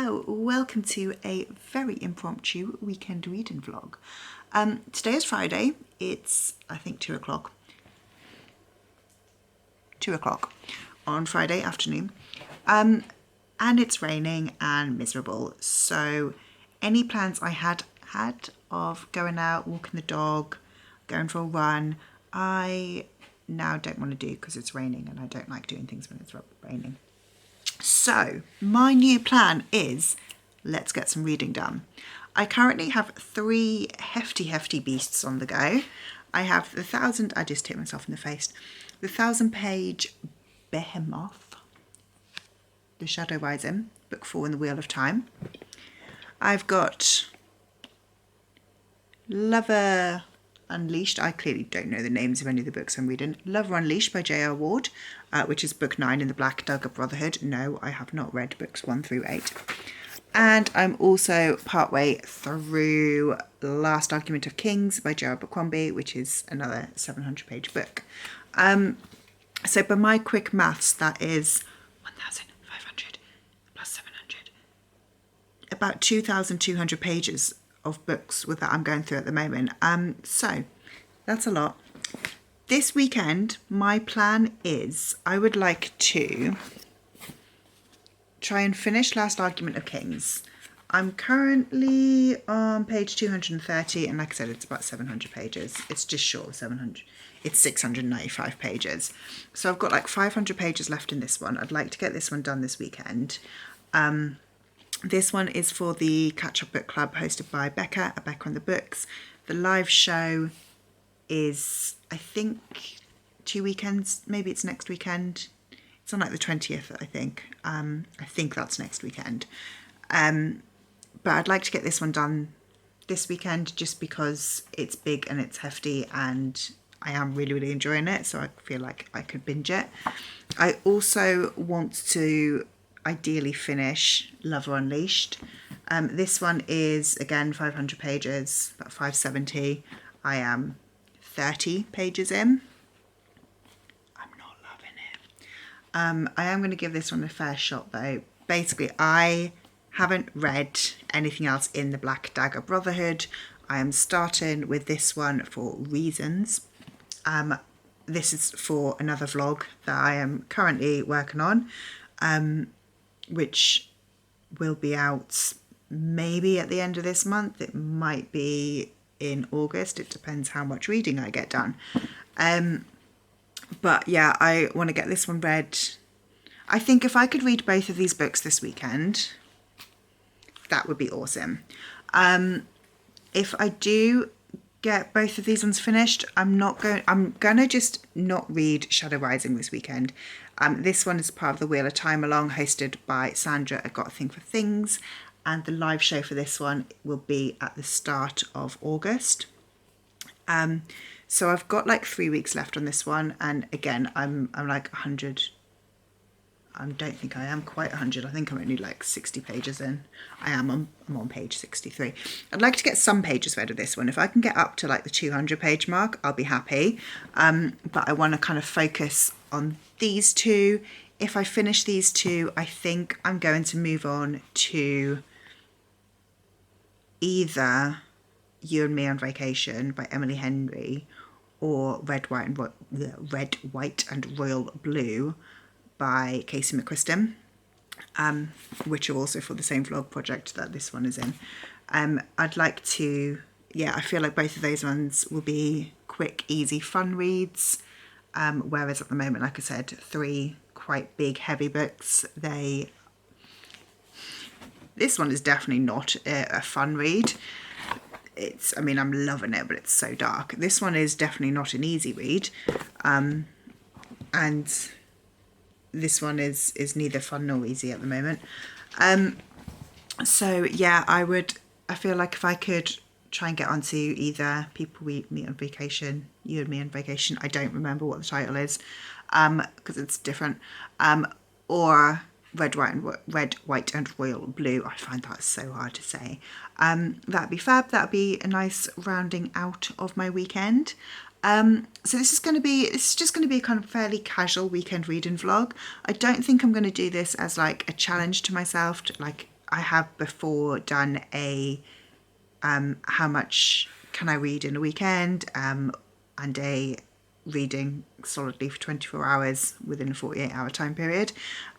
Hello, welcome to a very impromptu weekend reading vlog. Today is Friday, it's I think 2 o'clock. 2 o'clock on Friday afternoon. And it's raining and miserable. So any plans I had of going out, walking the dog, going for a run, I now don't want to do because it's raining and I don't like doing things when it's raining. So my new plan is let's get some reading done. I currently have 3 hefty beasts on the go. I have I just hit myself in the face, the 1,000-page Behemoth, The Shadow Rising, book 4 in the Wheel of Time. I've got Lover Unleashed. I clearly don't know the names of any of the books I'm reading. Lover Unleashed by j.ayre, which is book 9 in the Black Dagger Brotherhood. No, I have not read books 1 through 8. And I'm also partway through Last Argument of Kings by j.ayre, which is another 700-page book. So by my quick maths, that is 1,500 plus 700. About 2,200 pages of books with that I'm going through at the moment. So that's a lot. This weekend, my plan is I would like to try and finish Last Argument of Kings. I'm currently on page 230, and like I said, it's about 700 pages. It's just short of 700. It's 695 pages. So I've got like 500 pages left in this one. I'd like to get this one done this weekend. This one is for the Catch Up Book Club hosted by Becca at Becca on the Books. The live show is, I think, 2 weekends. Maybe it's next weekend. It's on like the 20th, I think. I think that's next weekend. But I'd like to get this one done this weekend just because it's big and it's hefty and I am really enjoying it. So I feel like I could binge it. I also want to ideally finish Lover Unleashed. This one is again 500 pages, about 570. I am 30 pages in. I'm not loving it. I am going to give this one a fair shot though. Basically, I haven't read anything else in the Black Dagger Brotherhood. I am starting with this one for reasons. This is for another vlog that I am currently working on. Which will be out maybe at the end of this month. It might be in August. It depends how much reading I get done. But yeah, I want to get this one read. I think if I could read both of these books this weekend, that would be awesome. If I do get both of these ones finished, I'm gonna just not read Shadow Rising this weekend. This one is part of the Wheel of Time Along, hosted by Sandra at Got a Thing for Things, and the live show for this one will be at the start of August. So I've got like 3 weeks left on this one, and again, I'm like 100. I don't think I am quite 100. I think I'm only like 60 pages in. I'm on page 63. I'd like to get some pages read of this one. If I can get up to like the 200 page mark, I'll be happy. But I want to kind of focus on these two. If I finish these two, I think I'm going to move on to either You and Me on Vacation by Emily Henry or Red, White and Royal Blue by Casey McQuiston, which are also for the same vlog project that this one is in. I'd like to, I feel like both of those ones will be quick, easy, fun reads, whereas at the moment, like I said, 3 quite big, heavy books. This one is definitely not a fun read. I'm loving it, but it's so dark. This one is definitely not an easy read, and this one is neither fun nor easy at the moment. So yeah, I feel like if I could try and get onto either People We Meet on Vacation, You and Me on Vacation, I don't remember what the title is, because it's different, or Red, White and Royal Blue. I find that so hard to say. That'd be fab. That'd be a nice rounding out of my weekend. So this is just going to be a kind of fairly casual weekend reading vlog. I don't think I'm going to do this as like a challenge to myself. I have before done a how much can I read in a weekend, and a reading solidly for 24 hours within a 48-hour time period.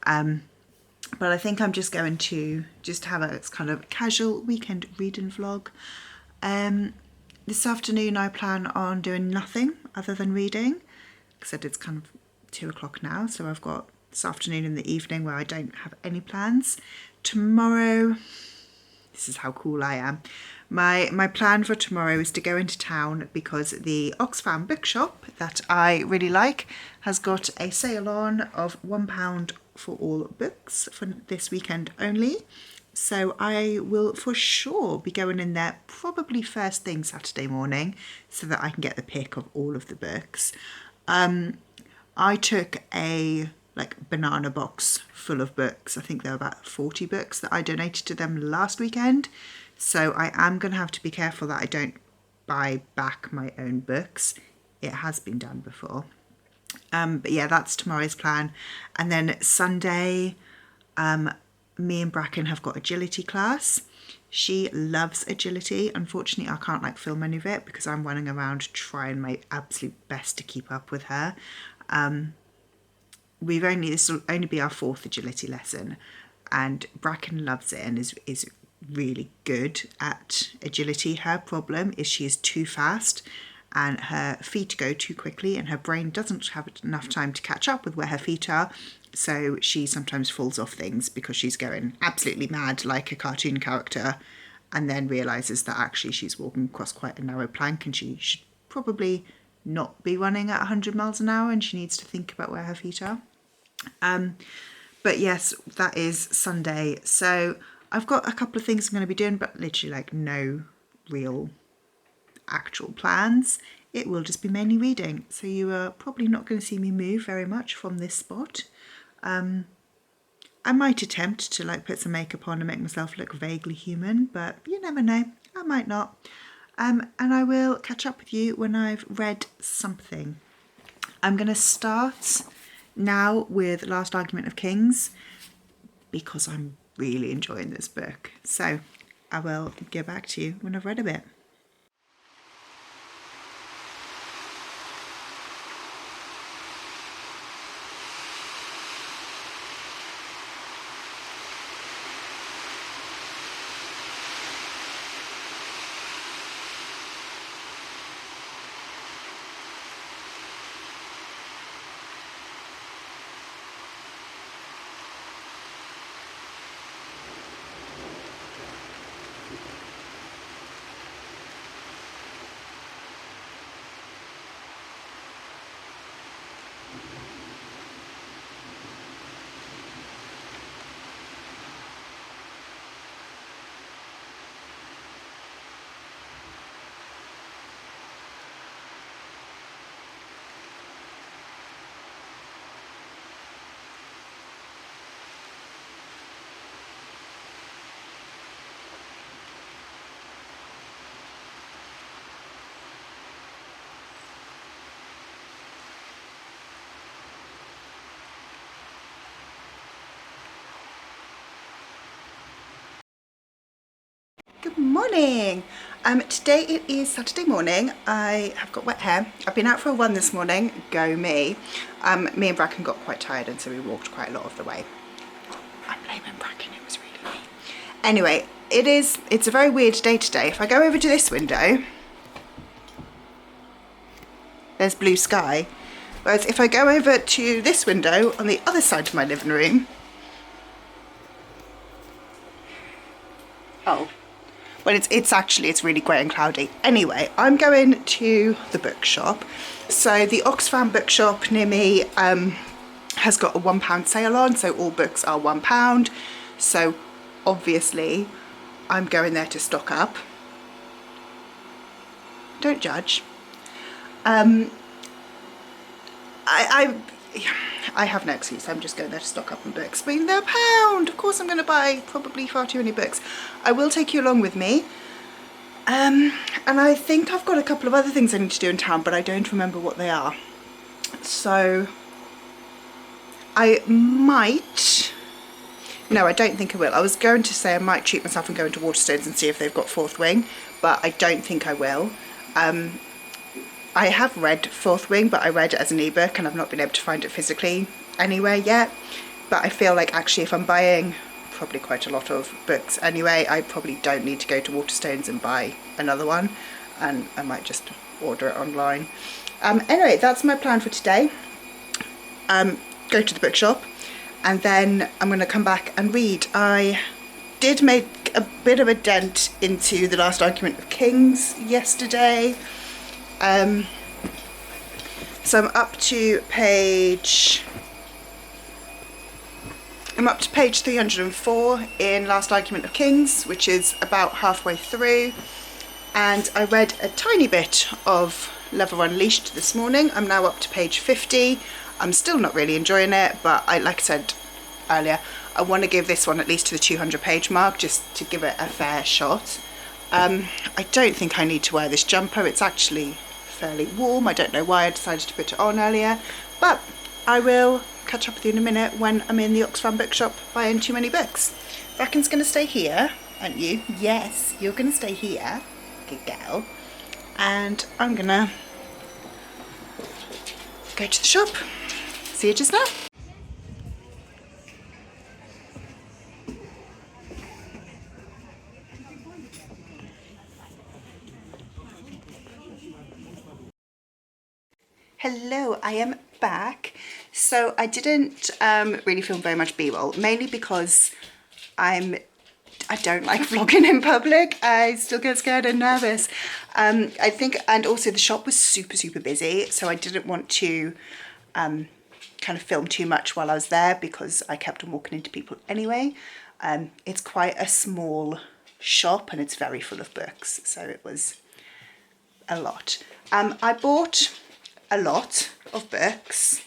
But I think I'm just going to just have a kind of casual weekend reading vlog. This afternoon I plan on doing nothing other than reading. Like I said, it's kind of 2 o'clock now, so I've got this afternoon and the evening where I don't have any plans. Tomorrow, this is how cool I am. My plan for tomorrow is to go into town because the Oxfam bookshop that I really like has got a sale on of £1 for all books for this weekend only. So I will for sure be going in there probably first thing Saturday morning so that I can get the pick of all of the books. I took a banana box full of books. I think there were about 40 books that I donated to them last weekend. So I am going to have to be careful that I don't buy back my own books. It has been done before. But yeah, that's tomorrow's plan. And then Sunday, me and Bracken have got agility class. She loves agility. Unfortunately, I can't film any of it because I'm running around trying my absolute best to keep up with her. This will only be our 4th agility lesson, and Bracken loves it and is really good at agility. Her problem is she is too fast and her feet go too quickly and her brain doesn't have enough time to catch up with where her feet are, so she sometimes falls off things because she's going absolutely mad like a cartoon character, and then realises that actually she's walking across quite a narrow plank and she should probably not be running at 100 miles an hour and she needs to think about where her feet are. But yes, that is Sunday. So I've got a couple of things I'm going to be doing, but literally no real actual plans. It will just be mainly reading. So you are probably not going to see me move very much from this spot. I might attempt to put some makeup on and make myself look vaguely human, but you never know. I might not. And I will catch up with you when I've read something. I'm going to start now with Last Argument of Kings because I'm really enjoying this book. So I will get back to you when I've read a bit. Good morning. Today it is Saturday morning. I have got wet hair. I've been out for a run this morning. Go me. Me and Bracken got quite tired and so we walked quite a lot of the way. I'm blaming Bracken, it was really me. Anyway, it's a very weird day today. If I go over to this window, there's blue sky. Whereas if I go over to this window on the other side of my living room, well, it's really grey and cloudy. Anyway, I'm going to the bookshop. So the Oxfam bookshop near me has got a £1 sale on, so all books are £1. So obviously I'm going there to stock up. Don't judge. I have no excuse. I'm just going there to stock up on books. But they're £1. Of course I'm going to buy probably far too many books. I will take you along with me. And I think I've got a couple of other things I need to do in town, but I don't remember what they are. So I might No, I don't think I will. I was going to say I might treat myself and go into Waterstones and see if they've got Fourth Wing, but I don't think I will. I have read Fourth Wing, but I read it as an ebook and I've not been able to find it physically anywhere yet. But I feel like actually if I'm buying probably quite a lot of books anyway, I probably don't need to go to Waterstones and buy another one, and I might just order it online. Anyway, that's my plan for today. Go to the bookshop and then I'm going to come back and read. I did make a bit of a dent into The Last Argument of Kings yesterday. So I'm up to page 304 in Last Argument of Kings, which is about halfway through. And I read a tiny bit of Lover Unleashed this morning. I'm now up to page 50. I'm still not really enjoying it, but like I said earlier, I want to give this one at least to the 200 page mark just to give it a fair shot. I don't think I need to wear this jumper. It's actually fairly warm. I don't know why I decided to put it on earlier, but I will catch up with you in a minute when I'm in the Oxfam bookshop buying too many books. Bracken's going to stay here, aren't you? Yes, you're going to stay here. Good girl. And I'm going to go to the shop. See you just now. Hello, I am back. So I didn't really film very much B-roll, mainly because I don't like vlogging in public. I still get scared and nervous. I think, and also the shop was super busy, so I didn't want to kind of film too much while I was there because I kept on walking into people anyway. It's quite a small shop and it's very full of books, so it was a lot. I bought a lot of books.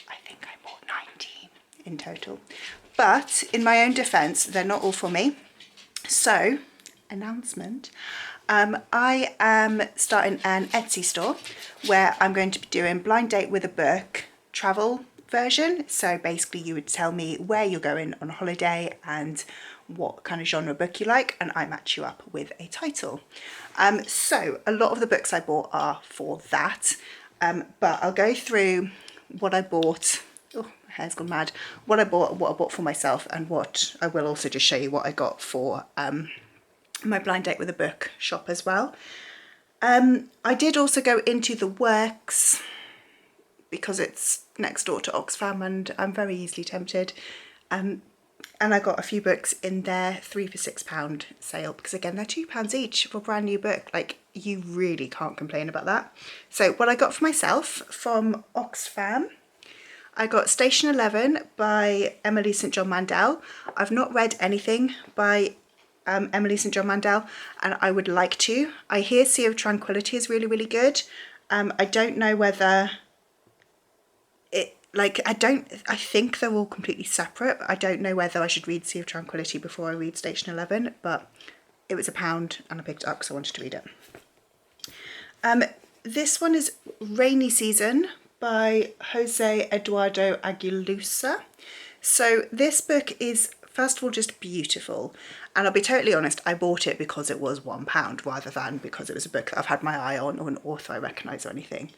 I think I bought 19 in total, but in my own defense, they're not all for me. So, announcement, I am starting an Etsy store where I'm going to be doing blind date with a book travel version. So basically you would tell me where you're going on holiday and what kind of genre book you like, and I match you up with a title. So a lot of the books I bought are for that, but I'll go through what I bought. Oh, my hair's gone mad. What I bought for myself, and what I will also just show you what I got for my blind date with a book shop as well. I did also go into the Works because it's next door to Oxfam and I'm very easily tempted. And I got a few books in their 3 for £6 sale, because again, they're £2 each for a brand new book. Like, you really can't complain about that. So what I got for myself from Oxfam, I got Station 11 by Emily St John Mandel. I've not read anything by Emily St John Mandel and I would like to. I hear Sea of Tranquility is really good. I don't know whether I think they're all completely separate. I don't know whether I should read Sea of Tranquility before I read Station 11, but it was £1 and I picked it up because I wanted to read it. This one is Rainy Season by Jose Eduardo Aguilusa. So this book is, first of all, just beautiful. And I'll be totally honest, I bought it because it was £1 rather than because it was a book that I've had my eye on or an author I recognise or anything.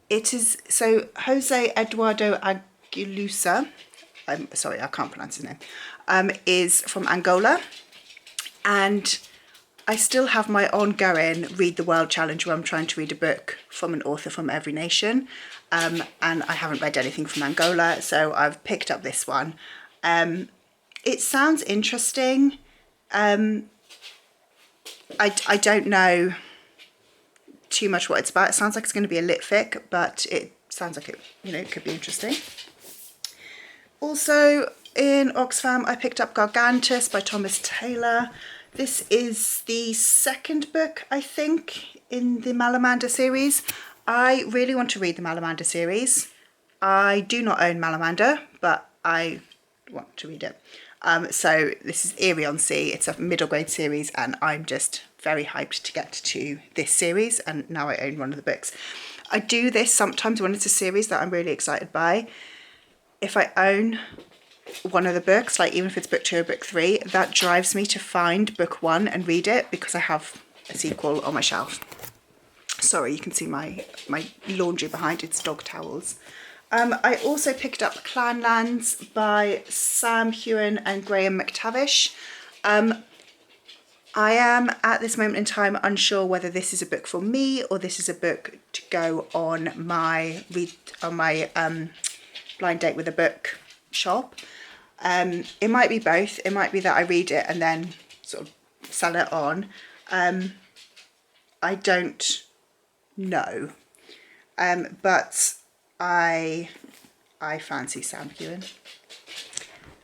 It is, so Jose Eduardo Aguilusa, I'm sorry, I can't pronounce his name, is from Angola. And I still have my ongoing Read the World challenge where I'm trying to read a book from an author from every nation. And I haven't read anything from Angola, so I've picked up this one. It sounds interesting. I don't know too much what it's about. It sounds like it's going to be a lit fic, but it sounds like it, it could be interesting. Also in Oxfam, I picked up Gargantus by Thomas Taylor. This is the second book, I think, in the Malamander series. I really want to read the Malamander series. I do not own Malamander, but I want to read it. So this is Eyre on Sea. It's a middle grade series and I'm just very hyped to get to this series, and now I own one of the books. I do this sometimes when it's a series that I'm really excited by. if I own one of the books, like even if it's book 2 or book 3, that drives me to find book 1 and read it because I have a sequel on my shelf. Sorry, you can see my laundry behind, it's dog towels. I also picked up Clanlands by Sam Heughan and Graham McTavish. I am at this moment in time unsure whether this is a book for me or this is a book to go on my blind date with a book shop. It might be both. It might be that I read it and then sort of sell it on. I don't know, but I fancy Sam Heughan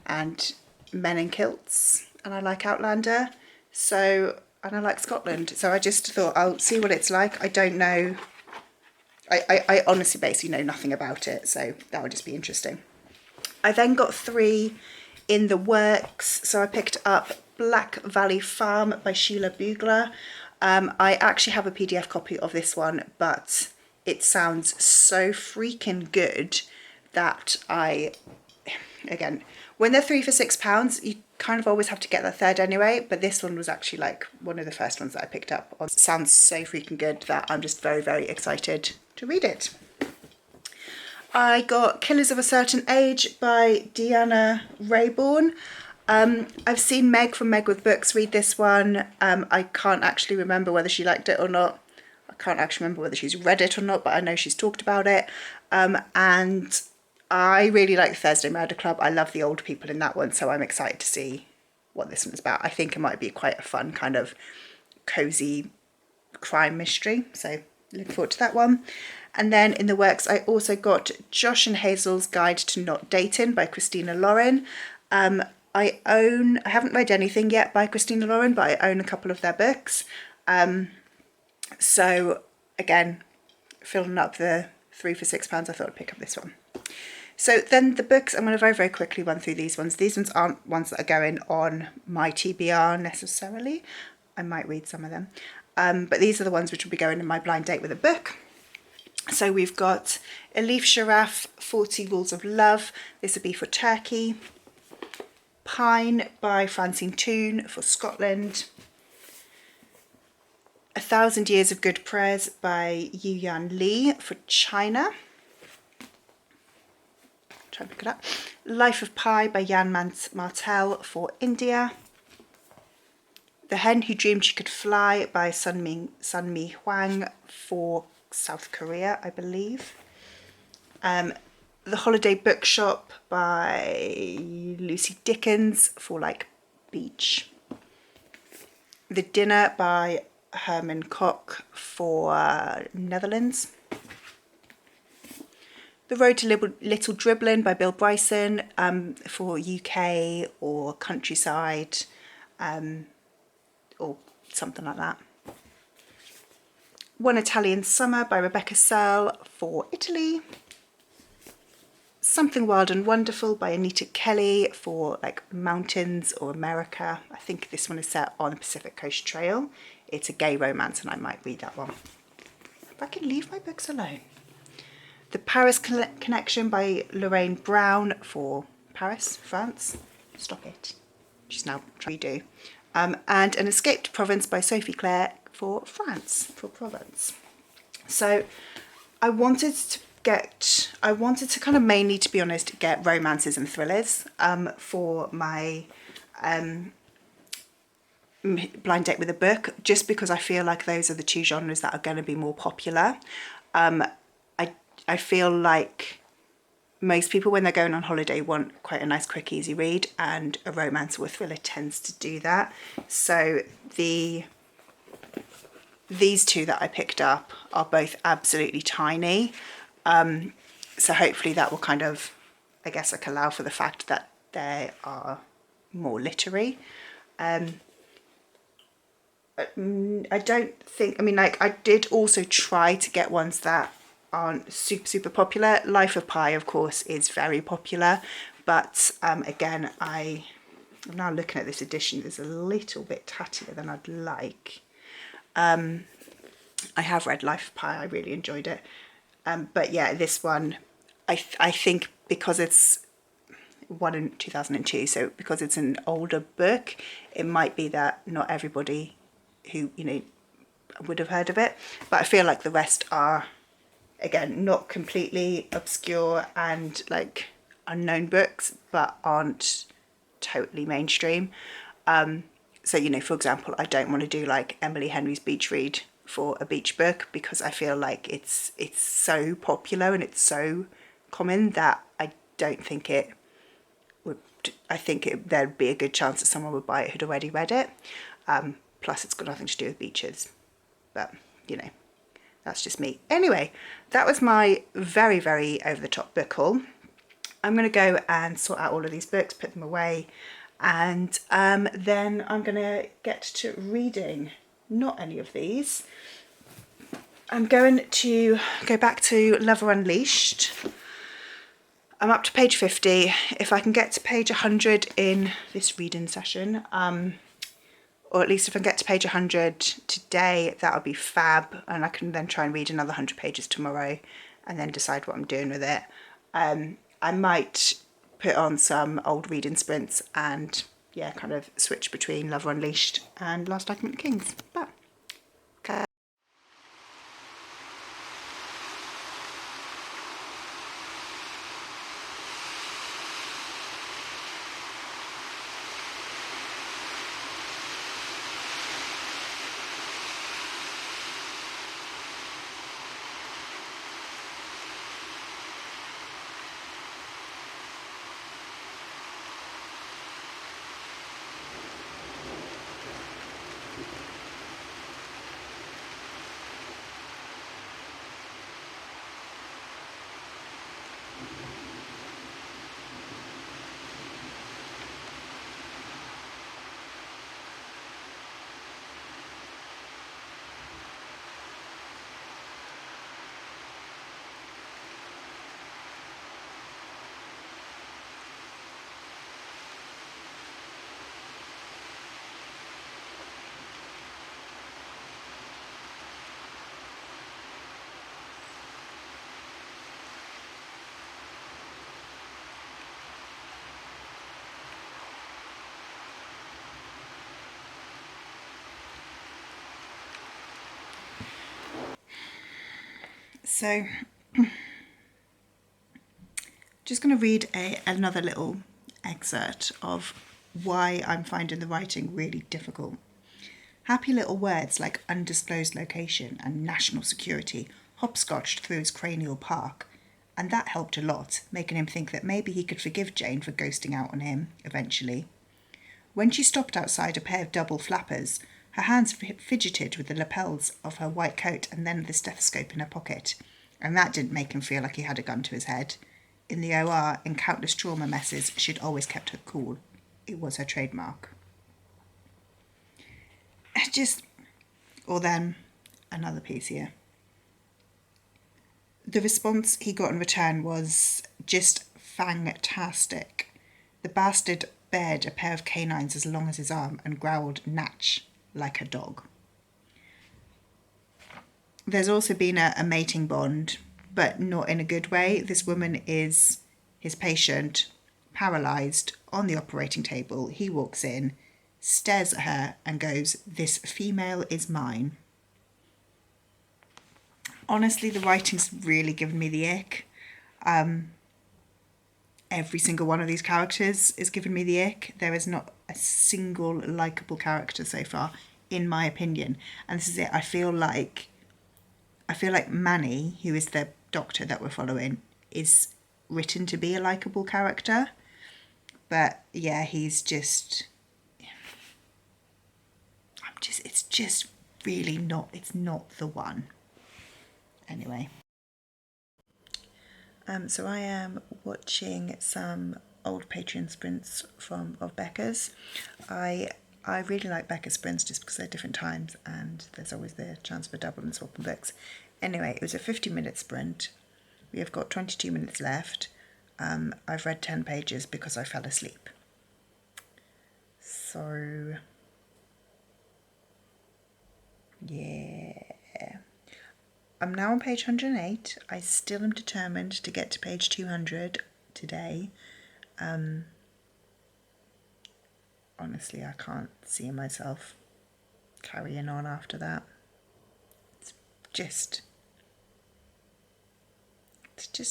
and Men in Kilts, and I like Outlander, so, and I like Scotland, so I just thought I'll see what it's like. I don't know, I honestly basically know nothing about it, so that would just be interesting. I then got 3 in the works, so I picked up Black Valley Farm by Sheila Bugler. I actually have a PDF copy of this one, but it sounds so freaking good that again, when they're 3 for £6, you kind of always have to get the third anyway, but this one was actually like one of the first ones that I picked up. It sounds so freaking good that I'm just very, very excited to read it. I got Killers of a Certain Age by Deanna Rayborn. I've seen Meg from Meg with Books read this one. I can't actually remember whether she liked it or not. I can't actually remember whether she's read it or not, but I know she's talked about it. And I really like the Thursday Murder Club. I love the old people in that one, so I'm excited to see what this one's about. I think it might be quite a fun kind of cosy crime mystery, so looking forward to that one. And then in the works, I also got Josh and Hazel's Guide to Not Dating by Christina Lauren. I haven't read anything yet by Christina Lauren, but I own a couple of their books. So again, filling up the 3 for £6, I thought I'd pick up this one. So then the books, I'm going to very, very quickly run through these ones. These ones aren't ones that are going on my TBR necessarily. I might read some of them. But these are the ones which will be going in my blind date with a book. So we've got Elif Sharaf, 40 Rules of Love. This would be for Turkey. Pine by Francine Toon for Scotland. 1,000 Years of Good Prayers by Yuyan Li for China. Try and pick it up. Life of Pi by Yan Martel for India. The Hen Who Dreamed She Could Fly by Sunmi Hwang for South Korea, I believe. The Holiday Bookshop by Lucy Dickens for like beach. The Dinner by Herman Koch for Netherlands. The Road to Little Dribbling by Bill Bryson for UK or countryside or something like that. One Italian Summer by Rebecca Searle for Italy. Something Wild and Wonderful by Anita Kelly for like mountains or America. I think this one is set on the Pacific Coast Trail. It's a gay romance and I might read that one. If I can leave my books alone. The Paris Connection by Lorraine Brown for Paris, France. Stop it. She's now trying to do. And An Escaped Province by Sophie Clare for France, for Provence. So I wanted to kind of mainly, to be honest, get romances and thrillers for my blind date with a book, just because I feel like those are the 2 genres that are going to be more popular. I feel like most people when they're going on holiday want quite a nice quick easy read, and a romance or a thriller tends to do that. So these 2 that I picked up are both absolutely tiny. So hopefully that will kind of, I guess, like allow for the fact that they are more literary. I don't think, I mean, like I did also try to get ones that aren't super popular. Life of Pi, of course, is very popular, but again, I'm now looking at this edition, it's a little bit tattier than I'd like. I have read Life of Pi, I really enjoyed it. But yeah, this one, I think because it's one in 2002. So because it's an older book, it might be that not everybody who, you know, would have heard of it. But I feel like the rest are, again, not completely obscure and like unknown books, but aren't totally mainstream. So, you know, for example, I don't want to do like Emily Henry's Beach Read for a beach book because I feel like it's so popular and it's so common that I don't think it would. I think there'd be a good chance that someone would buy it who'd already read it. Plus, it's got nothing to do with beaches, but you know, that's just me. Anyway, that was my very, very over the top book haul. I'm going to go and sort out all of these books, put them away, and then I'm going to get to reading not any of these. I'm going to go back to Lover Unleashed. I'm up to page 50. If I can get to page 100 in this reading session, or at least if I get to page 100 today, that would be fab, and I can then try and read another 100 pages tomorrow and then decide what I'm doing with it. I might put on some old reading sprints and yeah, kind of switch between Lover Unleashed and Last Argument of Kings. But okay. So just going to read another little excerpt of why I'm finding the writing really difficult. Happy little words like undisclosed location and national security hopscotched through his cranial park, and that helped a lot, making him think that maybe he could forgive Jane for ghosting out on him eventually. When she stopped outside a pair of double flappers, her hands fidgeted with the lapels of her white coat and then the stethoscope in her pocket, and that didn't make him feel like he had a gun to his head. In the OR, in countless trauma messes, she'd always kept her cool. It was her trademark. Or then, another piece here. The response he got in return was just fantastic. The bastard bared a pair of canines as long as his arm and growled natch like a dog. There's also been a mating bond, but not in a good way. This woman is his patient, paralysed, on the operating table. He walks in, stares at her and goes, "This female is mine." Honestly, the writing's really given me the ick. Every single one of these characters is giving me the ick. There is not a single likeable character so far, in my opinion. And this is it. I feel like Manny, who is the doctor that we're following, is written to be a likeable character. But yeah, he's just... it's just really not... It's not the one. Anyway. So I am watching some old Patreon sprints of Becca's. I really like Becca's sprints just because they're different times and there's always the chance for double and swapping books. Anyway, it was a 50-minute sprint. We have got 22 minutes left. I've read 10 pages because I fell asleep. So, yeah. I'm now on page 108. I still am determined to get to page 200 today. Honestly, I can't see myself carrying on after that. It's just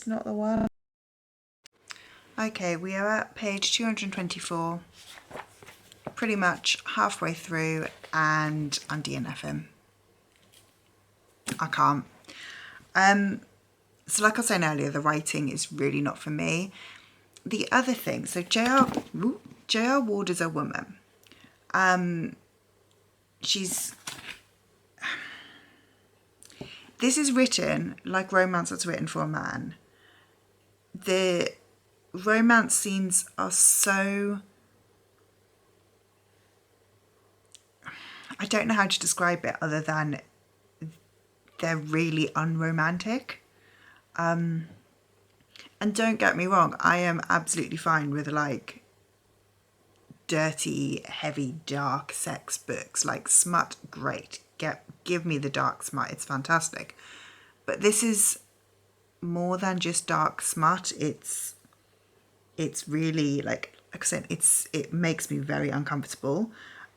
not the one. Okay, we are at page 224, pretty much halfway through, and I'm DNFing. I can't. So like I was saying earlier, the writing is really not for me. The other thing, so j.ayre Ward is a woman. This is written like romance that's written for a man. The romance scenes are so... I don't know how to describe it other than they're really unromantic. And don't get me wrong, I am absolutely fine with like dirty, heavy, dark sex books. Like smut, great. Give me the dark smut, it's fantastic. But this is more than just dark smut. It's really like I said, it makes me very uncomfortable.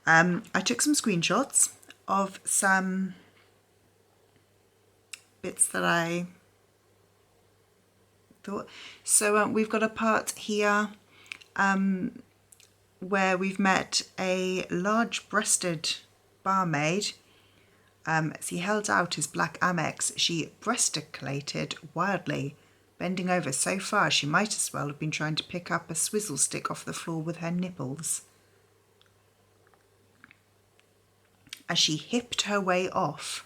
I took some screenshots of some bits that I thought. So we've got a part here where we've met a large-breasted barmaid. As he held out his black Amex, she breasticulated wildly, bending over so far she might as well have been trying to pick up a swizzle stick off the floor with her nipples. As she hipped her way off.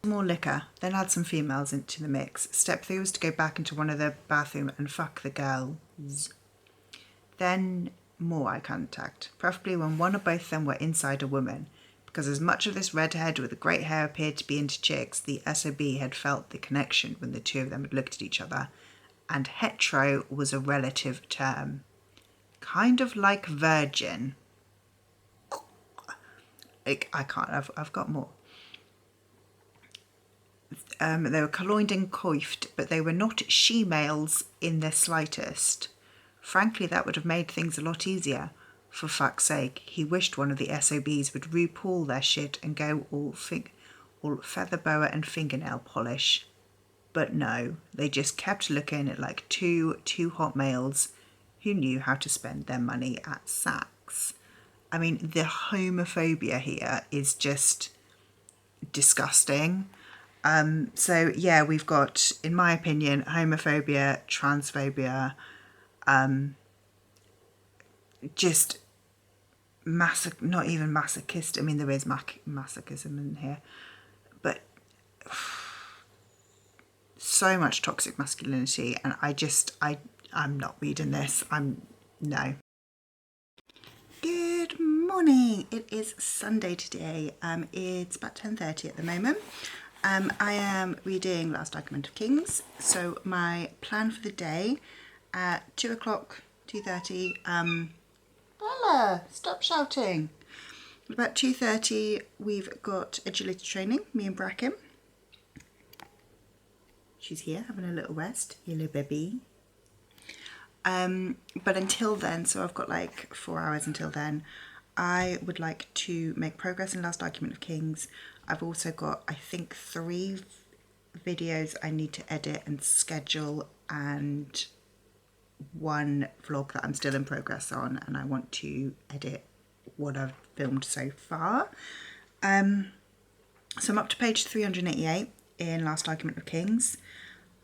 More liquor, then add some females into the mix. Step 3 was to go back into one of the bathroom and fuck the girls. Then more eye contact, preferably when one or both of them were inside a woman, because as much of this redhead with the great hair appeared to be into chicks, the SOB had felt the connection when the two of them had looked at each other, and hetero was a relative term. Kind of like virgin. I can't, I've got more. They were coloined and coiffed, but they were not she-males in the slightest. Frankly, that would have made things a lot easier. For fuck's sake, he wished one of the SOBs would RuPaul their shit and go all feather boa and fingernail polish. But no, they just kept looking at like two hot males who knew how to spend their money at Saks. I mean, the homophobia here is just disgusting. So yeah, we've got, in my opinion, homophobia, transphobia, just not even masochist. I mean, there is masochism in here, but so much toxic masculinity, and I'm not reading this. No. Good morning. It is Sunday today. It's about 10:30 at the moment. I am reading Last Argument of Kings. So my plan for the day at 2 o'clock, 2:30. Bella, stop shouting. About 2:30, we've got agility training. Me and Bracken. She's here having a little rest. Hello, baby. But until then, so I've got like 4 hours until then, I would like to make progress in Last Argument of Kings. I've also got, I think, 3 videos I need to edit and schedule, and 1 vlog that I'm still in progress on, and I want to edit what I've filmed so far. So I'm up to page 388 in Last Argument of Kings.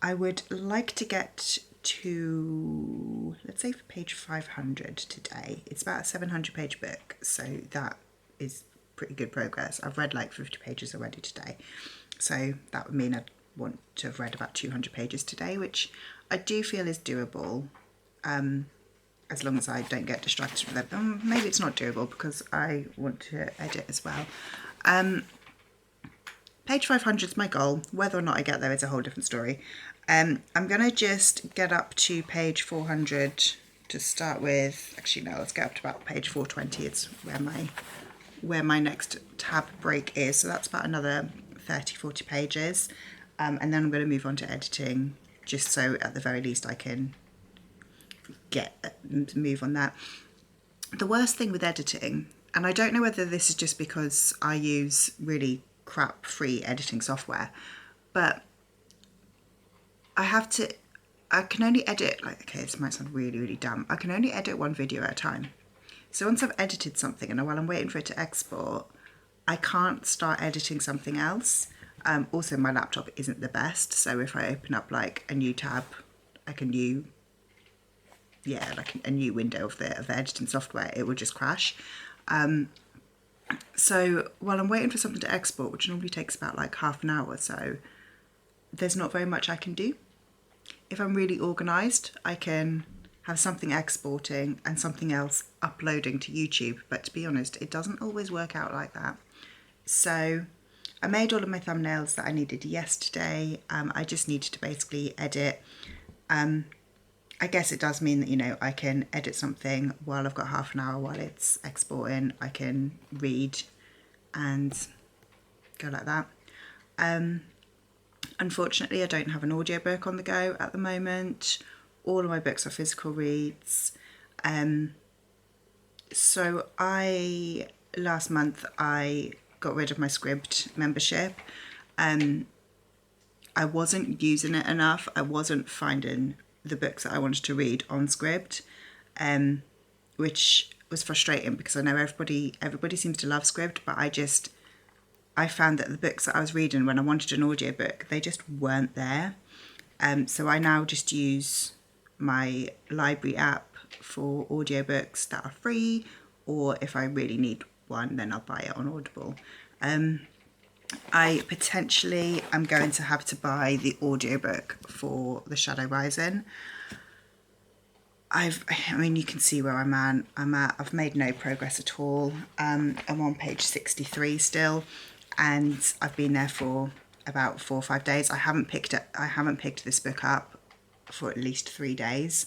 I would like to get to, let's say, for page 500 today. It's about a 700 page book, so that is pretty good progress. I've read like 50 pages already today, so that would mean I'd want to have read about 200 pages today, which I do feel is doable, as long as I don't get distracted with it. Maybe it's not doable because I want to edit as well. Page 500 is my goal. Whether or not I get there is a whole different story. I'm going to just get up to page 400 to start with. Actually, no, let's get up to about page 420. It's where my next tab break is. So that's about another 30, 40 pages. And then I'm going to move on to editing just so at the very least I can move on that. The worst thing with editing, and I don't know whether this is just because I use really crap free editing software, but I can only edit, like, okay, this might sound really, really dumb. I can only edit one video at a time. So once I've edited something and while I'm waiting for it to export, I can't start editing something else. Also, my laptop isn't the best. So if I open up like a new tab, like a new window of the editing software, it will just crash. So while I'm waiting for something to export, which normally takes about like half an hour or so, there's not very much I can do. If I'm really organised, I can have something exporting and something else uploading to YouTube. But to be honest, it doesn't always work out like that. So I made all of my thumbnails that I needed yesterday. I just needed to basically edit. I guess it does mean that, you know, I can edit something while I've got half an hour while it's exporting. I can read and go like that. Unfortunately, I don't have an audiobook on the go at the moment. All of my books are physical reads. So last month I got rid of my Scribd membership. I wasn't using it enough. I wasn't finding the books that I wanted to read on Scribd, which was frustrating because I know everybody seems to love Scribd, but I found that the books that I was reading when I wanted an audiobook, they just weren't there. So I now just use my library app for audiobooks that are free, or if I really need one, then I'll buy it on Audible. I potentially am going to have to buy the audiobook for The Shadow Rising. I mean, you can see where I'm at. I've made no progress at all. I'm on page 63 still, and I've been there for about 4 or 5 days. I haven't picked this book up for at least 3 days.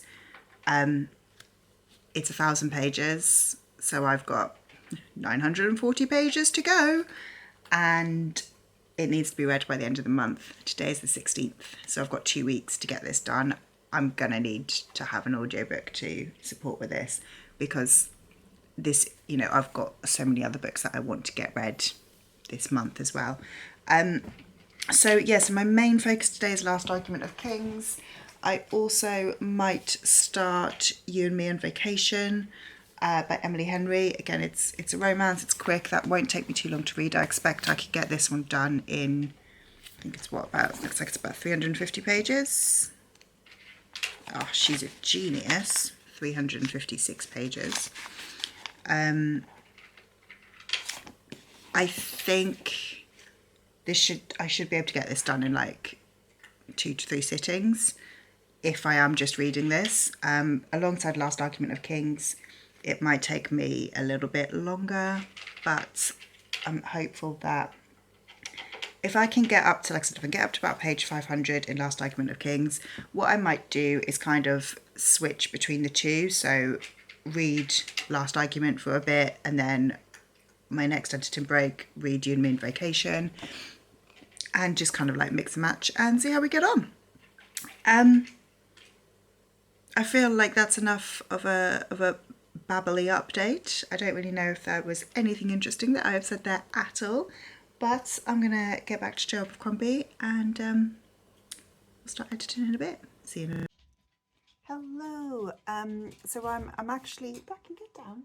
It's 1,000 pages, so I've got 940 pages to go, and it needs to be read by the end of the month. Today's the 16th, so I've got 2 weeks to get this done. I'm gonna need to have an audiobook to support with this, because this, you know, I've got so many other books that I want to get read this month as well. So my main focus today is Last Argument of Kings. I also might start You and Me on Vacation by Emily Henry. Again, it's a romance, it's quick, that won't take me too long to read. I expect I could get this one done in, I think it's looks like it's about 350 pages. Oh, she's a genius. 356 pages. I think I should be able to get this done in like 2 to 3 sittings if I am just reading this. Alongside Last Argument of Kings, it might take me a little bit longer, but I'm hopeful that if I can get up to, like I said, if I can get up to about page 500 in Last Argument of Kings, what I might do is kind of switch between the two. So read Last Argument for a bit, and then my next editing break, read You and Me on Vacation, and just kind of like mix and match and see how we get on. I feel like that's enough of a babbly update. I don't really know if there was anything interesting that I have said there at all, but I'm gonna get back to Joe Abercrombie and we'll start editing in a bit. See you in a minute. Hello. So I'm actually back and get down.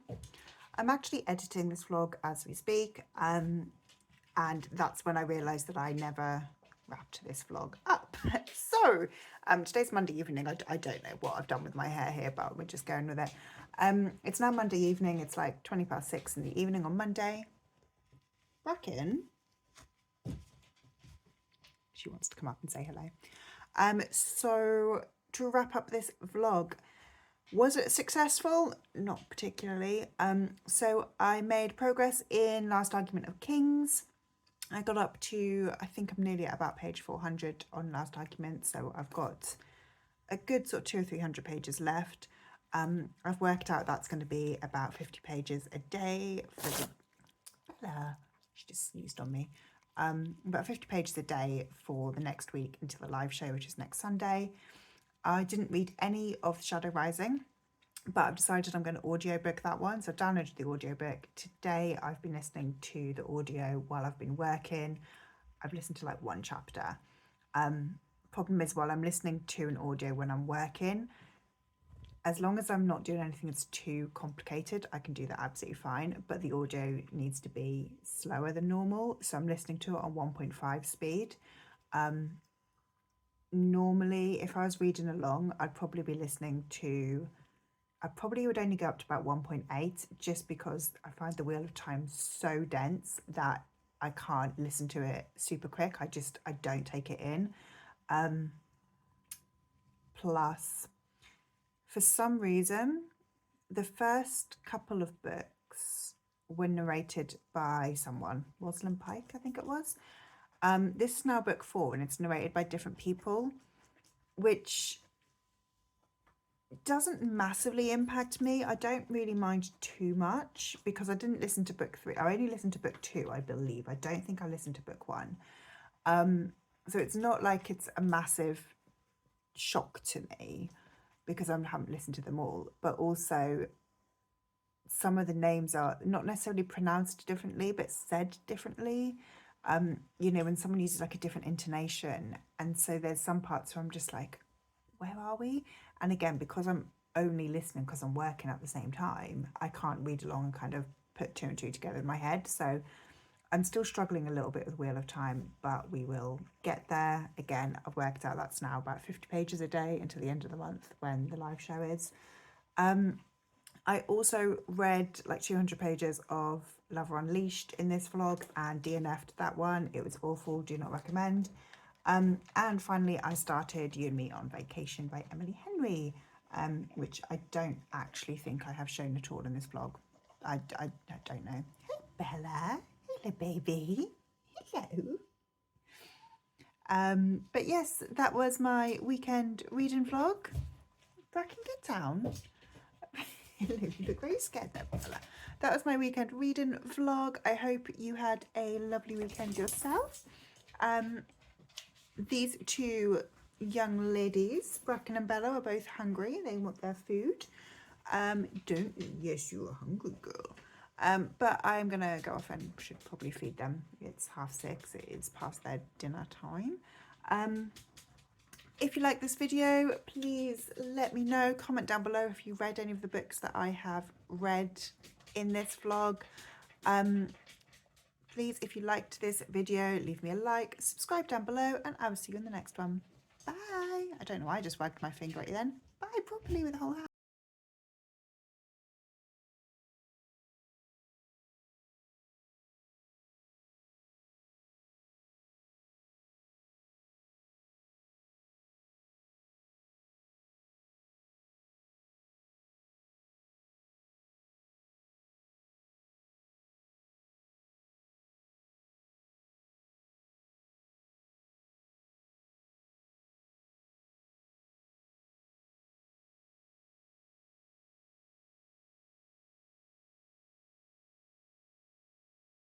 I'm actually editing this vlog as we speak, and that's when I realised that I never wrapped this vlog up. So today's Monday evening. I don't know what I've done with my hair here, but we're just going with it. It's now Monday evening. It's like 6:20 in the evening on Monday. Bracken, she wants to come up and say hello. So to wrap up this vlog, was it successful? Not particularly. So I made progress in Last Argument of Kings. I got up to, I think I'm nearly at about page 400 on Last Argument, so I've got a good sort of 200 or 300 pages left. I've worked out that's going to be about 50 pages a day for the... Bella, she just sneezed on me. about 50 pages a day for the next week until the live show, which is next Sunday. I didn't read any of Shadow Rising, but I've decided I'm going to audiobook that one. So I've downloaded the audiobook. Today I've been listening to the audio while I've been working. I've listened to like one chapter. Problem is, while I'm listening to an audio when I'm working, as long as I'm not doing anything that's too complicated, I can do that absolutely fine. But the audio needs to be slower than normal. So I'm listening to it on 1.5 speed. Normally, if I was reading along, I'd probably be listening to, I probably would only go up to about 1.8 just because I find the Wheel of Time so dense that I can't listen to it super quick. I don't take it in. Plus, for some reason, the first couple of books were narrated by someone, Rosalind Pike, I think it was. This is now book 4 and it's narrated by different people, which doesn't massively impact me. I don't really mind too much because I didn't listen to book 3. I only listened to book 2, I believe. I don't think I listened to book 1. So it's not like it's a massive shock to me because I haven't listened to them all, but also some of the names are not necessarily pronounced differently, but said differently. You know, when someone uses like a different intonation. And so there's some parts where I'm just like, where are we? And again, because I'm only listening because I'm working at the same time, I can't read along and kind of put 2 and 2 together in my head. So I'm still struggling a little bit with Wheel of Time, but we will get there. Again, I've worked out that's now about 50 pages a day until the end of the month when the live show is. I also read like 200 pages of Lover Unleashed in this vlog and DNF'd that one. It was awful, do not recommend. And finally, I started You and Me on Vacation by Emily Henry, which I don't actually think I have shown at all in this vlog. I don't know. Hey, Bella. Hello, baby. Hello. But yes, that was my weekend reading vlog. Bracken, get down. You look very scared there, Bella. That was my weekend reading vlog. I hope you had a lovely weekend yourself. These 2 young ladies, Bracken and Bella, are both hungry. They want their food. Don't you? Yes, you're a hungry girl. But I'm going to go off and should probably feed them. It's 6:30. It's past their dinner time. If you like this video, please let me know. Comment down below if you read any of the books that I have read in this vlog. Please, if you liked this video, leave me a like, subscribe down below, and I will see you in the next one. Bye. I don't know why I just wagged my finger at you then. Bye properly with the whole hand.